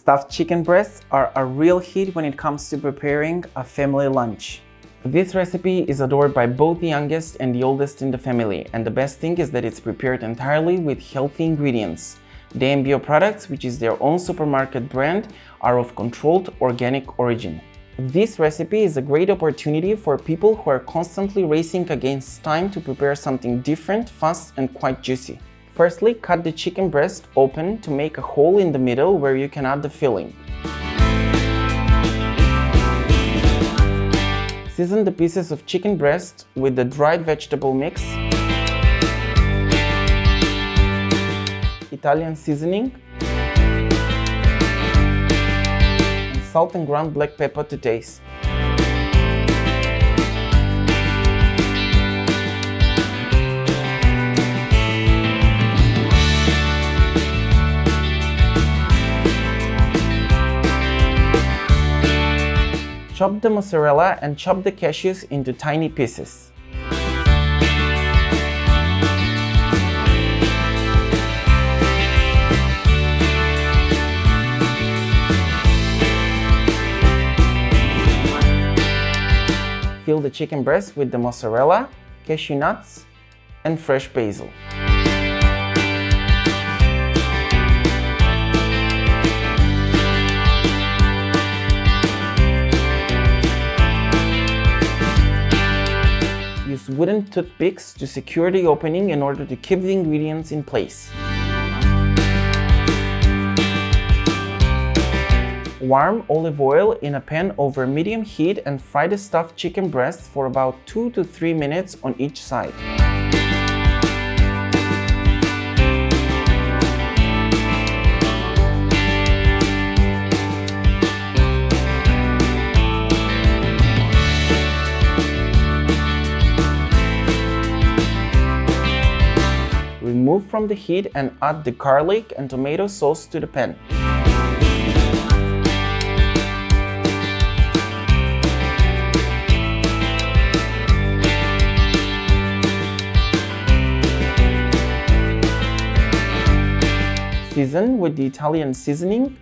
Stuffed chicken breasts are a real hit when it comes to preparing a family lunch. This recipe is adored by both the youngest and the oldest in the family, and the best thing is that it's prepared entirely with healthy ingredients. dmBio products, which is their own supermarket brand, are of controlled organic origin. This recipe is a great opportunity for people who are constantly racing against time to prepare something different, fast and quite juicy. Firstly, cut the chicken breast open to make a hole in the middle where you can add the filling. Season the pieces of chicken breast with the dried vegetable mix, Italian seasoning, and salt and ground black pepper to taste. Chop the mozzarella and chop the cashews into tiny pieces. Fill the chicken breast with the mozzarella, cashew nuts, and fresh basil. Use wooden toothpicks to secure the opening in order to keep the ingredients in place. Warm olive oil in a pan over medium heat and fry the stuffed chicken breasts for about 2 to 3 minutes on each side. Remove from the heat and add the garlic and tomato sauce to the pan. Season with the Italian seasoning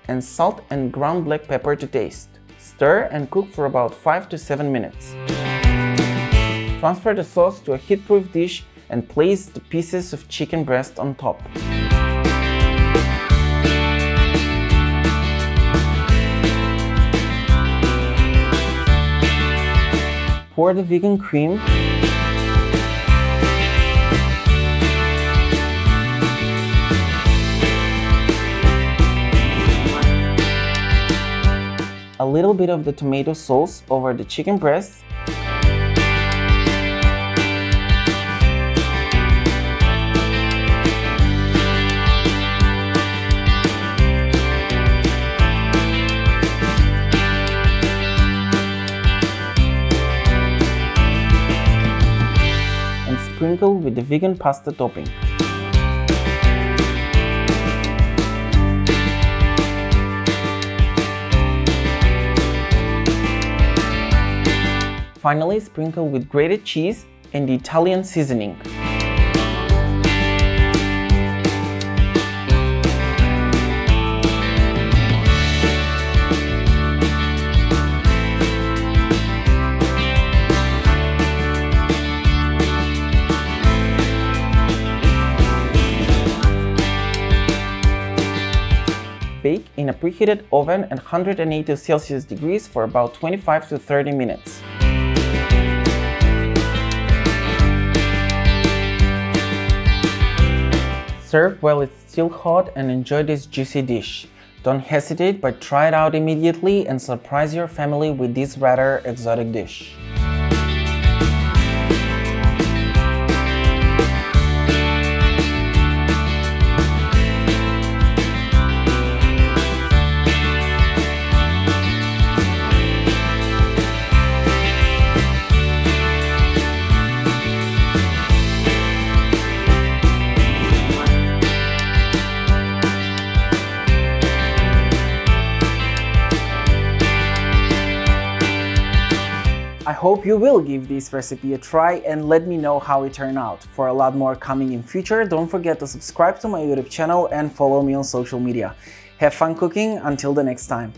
and salt and ground black pepper to taste. Stir and cook for about 5 to 7 minutes. Transfer the sauce to a heat-proof dish and place the pieces of chicken breast on top. Pour the vegan cream, a little bit of the tomato sauce over the chicken breast, and sprinkle with the vegan pasta topping. Finally, sprinkle with grated cheese and the Italian seasoning. Bake in a preheated oven at 180 Celsius degrees for about 25 to 30 minutes. Serve while it's still hot and enjoy this juicy dish. Don't hesitate, but try it out immediately and surprise your family with this rather exotic dish. I hope you will give this recipe a try and let me know how it turned out. For a lot more coming in future, don't forget to subscribe to my YouTube channel and follow me on social media. Have fun cooking until the next time.